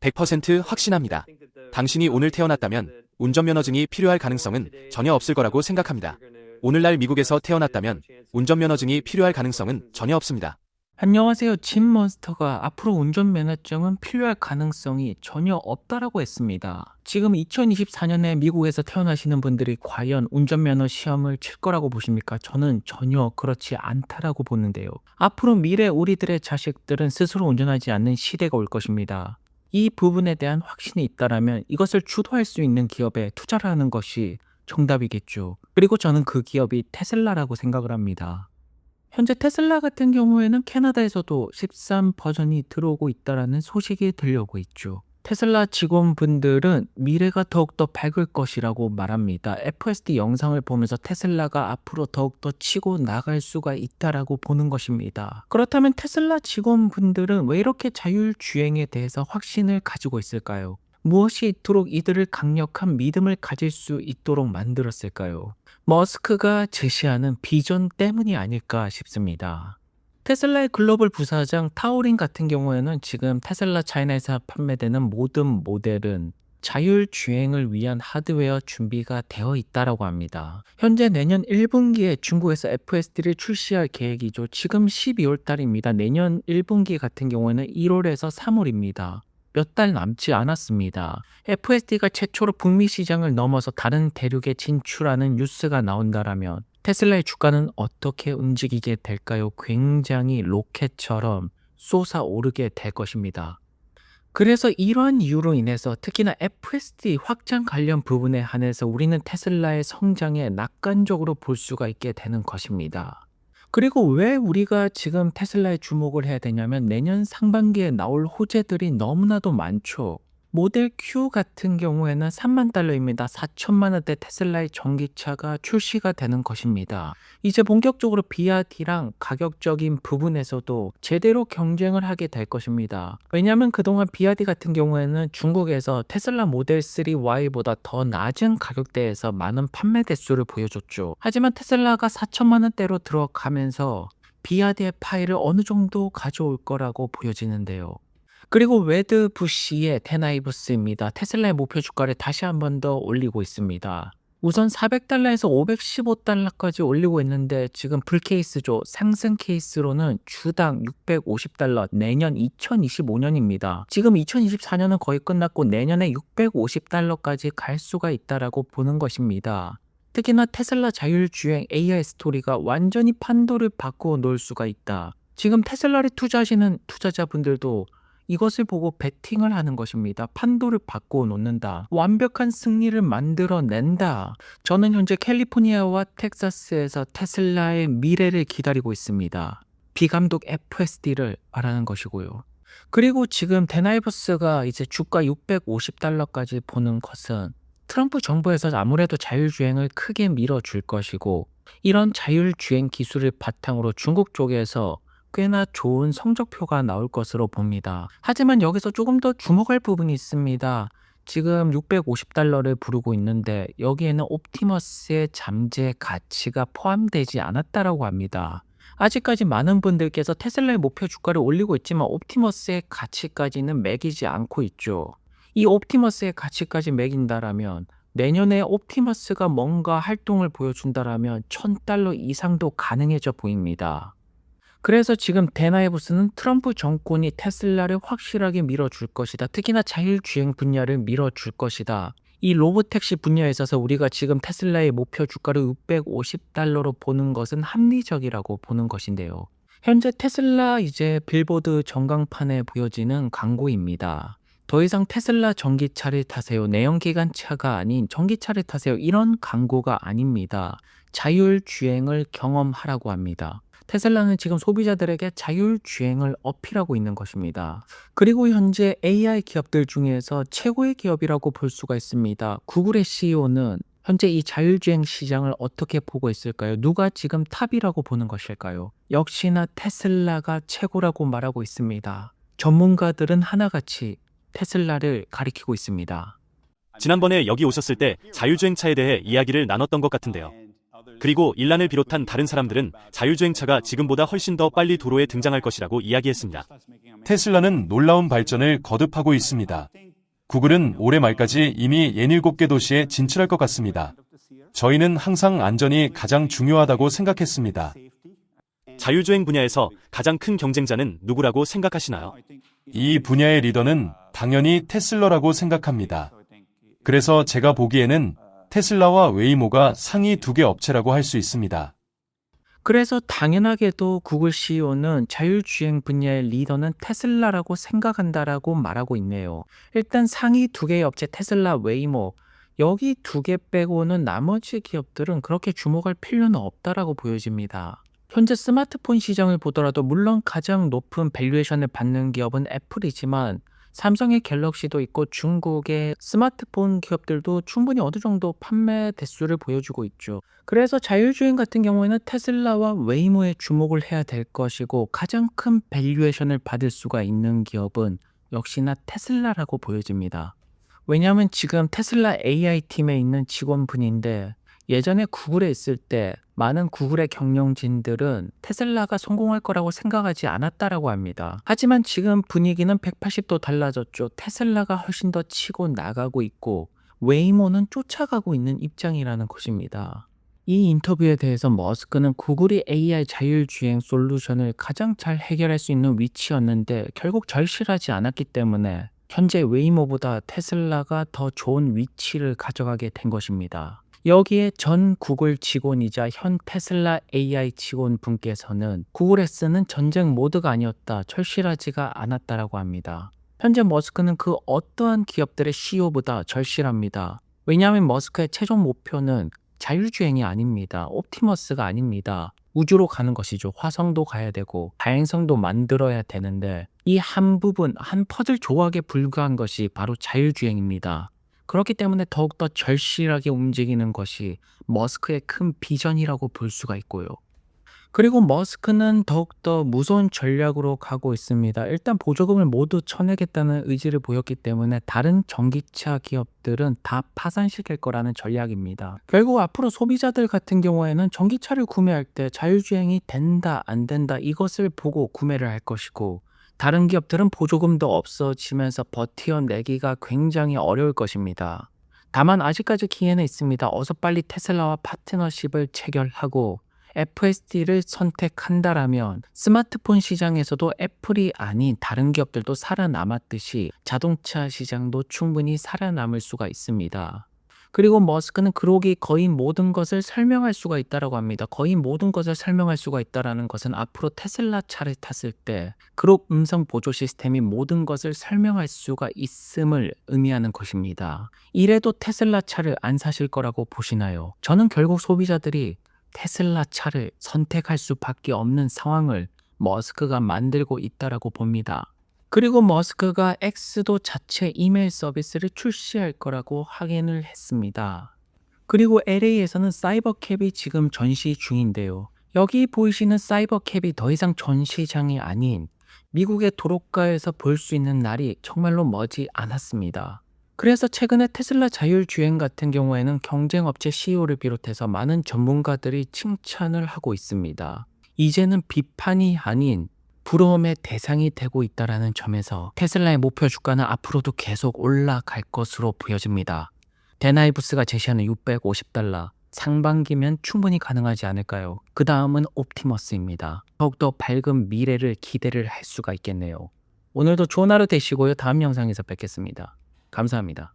100% 확신합니다. 당신이 오늘 태어났다면 운전면허증이 필요할 가능성은 전혀 없을 거라고 생각합니다. 오늘날 미국에서 태어났다면 운전면허증이 필요할 가능성은 전혀 없습니다. 안녕하세요. 짐몬스터가 앞으로 운전면허증은 필요할 가능성이 전혀 없다라고 했습니다. 지금 2024년에 미국에서 태어나시는 분들이 과연 운전면허 시험을 칠 거라고 보십니까? 저는 전혀 그렇지 않다라고 보는데요. 앞으로 미래 우리들의 자식들은 스스로 운전하지 않는 시대가 올 것입니다. 이 부분에 대한 확신이 있다라면 이것을 주도할 수 있는 기업에 투자를 하는 것이 정답이겠죠. 그리고 저는 그 기업이 테슬라라고 생각을 합니다. 현재 테슬라 같은 경우에는 캐나다에서도 13 버전이 들어오고 있다라는 소식이 들려오고 있죠. 테슬라 직원분들은 미래가 더욱더 밝을 것이라고 말합니다. FSD 영상을 보면서 테슬라가 앞으로 더욱더 치고 나갈 수가 있다라고 보는 것입니다. 그렇다면 테슬라 직원분들은 왜 이렇게 자율주행에 대해서 확신을 가지고 있을까요? 무엇이 이토록 이들을 강력한 믿음을 가질 수 있도록 만들었을까요? 머스크가 제시하는 비전 때문이 아닐까 싶습니다. 테슬라의 글로벌 부사장 타오린 같은 경우에는 지금 테슬라 차이나에서 판매되는 모든 모델은 자율주행을 위한 하드웨어 준비가 되어 있다라고 합니다. 현재 내년 1분기에 중국에서 FSD를 출시할 계획이죠. 지금 12월 달입니다. 내년 1분기 같은 경우에는 1월에서 3월입니다. 몇 달 남지 않았습니다. FSD가 최초로 북미 시장을 넘어서 다른 대륙에 진출하는 뉴스가 나온다라면 테슬라의 주가는 어떻게 움직이게 될까요? 굉장히 로켓처럼 솟아오르게 될 것입니다. 그래서 이러한 이유로 인해서 특히나 FSD 확장 관련 부분에 한해서 우리는 테슬라의 성장에 낙관적으로 볼 수가 있게 되는 것입니다. 그리고 왜 우리가 지금 테슬라에 주목을 해야 되냐면 내년 상반기에 나올 호재들이 너무나도 많죠. 모델 Q 같은 경우에는 3만 달러입니다. 4천만 원대 테슬라의 전기차가 출시가 되는 것입니다. 이제 본격적으로 BYD랑 가격적인 부분에서도 제대로 경쟁을 하게 될 것입니다. 왜냐하면 그동안 BYD 같은 경우에는 중국에서 테슬라 모델 3Y보다 더 낮은 가격대에서 많은 판매 대수를 보여줬죠. 하지만 테슬라가 4천만 원대로 들어가면서 BYD의 파일을 어느 정도 가져올 거라고 보여지는데요. 그리고 웨드 부시의 테나이브스입니다. 테슬라의 목표 주가를 다시 한 번 더 올리고 있습니다. 우선 400달러에서 515달러까지 올리고 있는데 지금 불케이스죠. 상승 케이스로는 주당 650달러, 내년 2025년입니다. 지금 2024년은 거의 끝났고 내년에 650달러까지 갈 수가 있다라고 보는 것입니다. 특히나 테슬라 자율주행 AI 스토리가 완전히 판도를 바꾸어 놓을 수가 있다. 지금 테슬라를 투자하시는 투자자분들도 이것을 보고 베팅을 하는 것입니다. 판도를 바꾸어 놓는다. 완벽한 승리를 만들어낸다. 저는 현재 캘리포니아와 텍사스에서 테슬라의 미래를 기다리고 있습니다. 비감독 FSD를 말하는 것이고요. 그리고 지금 데나이버스가 이제 주가 650달러까지 보는 것은 트럼프 정부에서 아무래도 자율주행을 크게 밀어줄 것이고 이런 자율주행 기술을 바탕으로 중국 쪽에서 꽤나 좋은 성적표가 나올 것으로 봅니다. 하지만 여기서 조금 더 주목할 부분이 있습니다. 지금 650달러를 부르고 있는데 여기에는 옵티머스의 잠재 가치가 포함되지 않았다라고 합니다. 아직까지 많은 분들께서 테슬라의 목표 주가를 올리고 있지만 옵티머스의 가치까지는 매기지 않고 있죠. 이 옵티머스의 가치까지 매긴다라면 내년에 옵티머스가 뭔가 활동을 보여준다라면 1000달러 이상도 가능해져 보입니다. 그래서 지금 데나이브스는 트럼프 정권이 테슬라를 확실하게 밀어줄 것이다. 특히나 자율주행 분야를 밀어줄 것이다. 이 로보택시 분야에 있어서 우리가 지금 테슬라의 목표 주가를 650달러로 보는 것은 합리적이라고 보는 것인데요. 현재 테슬라 이제 빌보드 전광판에 보여지는 광고입니다. 더 이상 테슬라 전기차를 타세요. 내연기관차가 아닌 전기차를 타세요. 이런 광고가 아닙니다. 자율주행을 경험하라고 합니다. 테슬라는 지금 소비자들에게 자율주행을 어필하고 있는 것입니다. 그리고 현재 AI 기업들 중에서 최고의 기업이라고 볼 수가 있습니다. 구글의 CEO는 현재 이 자율주행 시장을 어떻게 보고 있을까요? 누가 지금 탑이라고 보는 것일까요? 역시나 테슬라가 최고라고 말하고 있습니다. 전문가들은 하나같이 테슬라를 가리키고 있습니다. 지난번에 여기 오셨을 때 자율주행차에 대해 이야기를 나눴던 것 같은데요. 그리고 일란을 비롯한 다른 사람들은 자율주행차가 지금보다 훨씬 더 빨리 도로에 등장할 것이라고 이야기했습니다. 테슬라는 놀라운 발전을 거듭하고 있습니다. 구글은 올해 말까지 이미 67개 도시에 진출할 것 같습니다. 저희는 항상 안전이 가장 중요하다고 생각했습니다. 자율주행 분야에서 가장 큰 경쟁자는 누구라고 생각하시나요? 이 분야의 리더는 당연히 테슬라라고 생각합니다. 그래서 제가 보기에는 테슬라와 웨이모가 상위 2개 업체라고 할 수 있습니다. 그래서 당연하게도 구글 CEO는 자율주행 분야의 리더는 테슬라라고 생각한다라고 말하고 있네요. 일단 상위 2개의 업체 테슬라, 웨이모, 여기 2개 빼고는 나머지 기업들은 그렇게 주목할 필요는 없다라고 보여집니다. 현재 스마트폰 시장을 보더라도 물론 가장 높은 밸류에이션을 받는 기업은 애플이지만 삼성의 갤럭시도 있고 중국의 스마트폰 기업들도 충분히 어느 정도 판매 대수를 보여주고 있죠. 그래서 자율주행 같은 경우에는 테슬라와 웨이모에 주목을 해야 될 것이고 가장 큰 밸류에이션을 받을 수가 있는 기업은 역시나 테슬라라고 보여집니다. 왜냐하면 지금 테슬라 AI 팀에 있는 직원분인데 예전에 구글에 있을 때 많은 구글의 경영진들은 테슬라가 성공할 거라고 생각하지 않았다라고 합니다. 하지만 지금 분위기는 180도 달라졌죠. 테슬라가 훨씬 더 치고 나가고 있고 웨이모는 쫓아가고 있는 입장이라는 것입니다. 이 인터뷰에 대해서 머스크는 구글이 AI 자율주행 솔루션을 가장 잘 해결할 수 있는 위치였는데 결국 절실하지 않았기 때문에 현재 웨이모보다 테슬라가 더 좋은 위치를 가져가게 된 것입니다. 여기에 전 구글 직원이자 현 테슬라 AI 직원 분께서는 구글에 쓰는 전쟁 모드가 아니었다, 절실하지가 않았다라고 합니다. 현재 머스크는 그 어떠한 기업들의 CEO보다 절실합니다. 왜냐하면 머스크의 최종 목표는 자율주행이 아닙니다. 옵티머스가 아닙니다. 우주로 가는 것이죠. 화성도 가야 되고 다행성도 만들어야 되는데 이 한 부분, 한 퍼즐 조각에 불과한 것이 바로 자율주행입니다. 그렇기 때문에 더욱더 절실하게 움직이는 것이 머스크의 큰 비전이라고 볼 수가 있고요. 그리고 머스크는 더욱더 무서운 전략으로 가고 있습니다. 일단 보조금을 모두 쳐내겠다는 의지를 보였기 때문에 다른 전기차 기업들은 다 파산시킬 거라는 전략입니다. 결국 앞으로 소비자들 같은 경우에는 전기차를 구매할 때 자율주행이 된다, 안 된다 이것을 보고 구매를 할 것이고 다른 기업들은 보조금도 없어지면서 버텨내기가 굉장히 어려울 것입니다. 다만 아직까지 기회는 있습니다. 어서 빨리 테슬라와 파트너십을 체결하고 FSD를 선택한다라면 스마트폰 시장에서도 애플이 아닌 다른 기업들도 살아남았듯이 자동차 시장도 충분히 살아남을 수가 있습니다. 그리고 머스크는 그러기 거의 모든 것을 설명할 수가 있다라고 합니다. 거의 모든 것을 설명할 수가 있다라는 것은 앞으로 테슬라 차를 탔을 때 그룹 음성 보조 시스템이 모든 것을 설명할 수가 있음을 의미하는 것입니다. 이래도 테슬라 차를 안 사실 거라고 보시나요? 저는 결국 소비자들이 테슬라 차를 선택할 수밖에 없는 상황을 머스크가 만들고 있다라고 봅니다. 그리고 머스크가 엑스도 자체 이메일 서비스를 출시할 거라고 확인을 했습니다. 그리고 LA에서는 사이버캡이 지금 전시 중인데요. 여기 보이시는 사이버캡이 더 이상 전시장이 아닌 미국의 도로가에서 볼 수 있는 날이 정말로 머지 않았습니다. 그래서 최근에 테슬라 자율주행 같은 경우에는 경쟁업체 CEO를 비롯해서 많은 전문가들이 칭찬을 하고 있습니다. 이제는 비판이 아닌 부러움의 대상이 되고 있다는 점에서 테슬라의 목표 주가는 앞으로도 계속 올라갈 것으로 보여집니다. 데나이부스가 제시하는 $650 상반기면 충분히 가능하지 않을까요? 그 다음은 옵티머스입니다. 더욱더 밝은 미래를 기대를 할 수가 있겠네요. 오늘도 좋은 하루 되시고요. 다음 영상에서 뵙겠습니다. 감사합니다.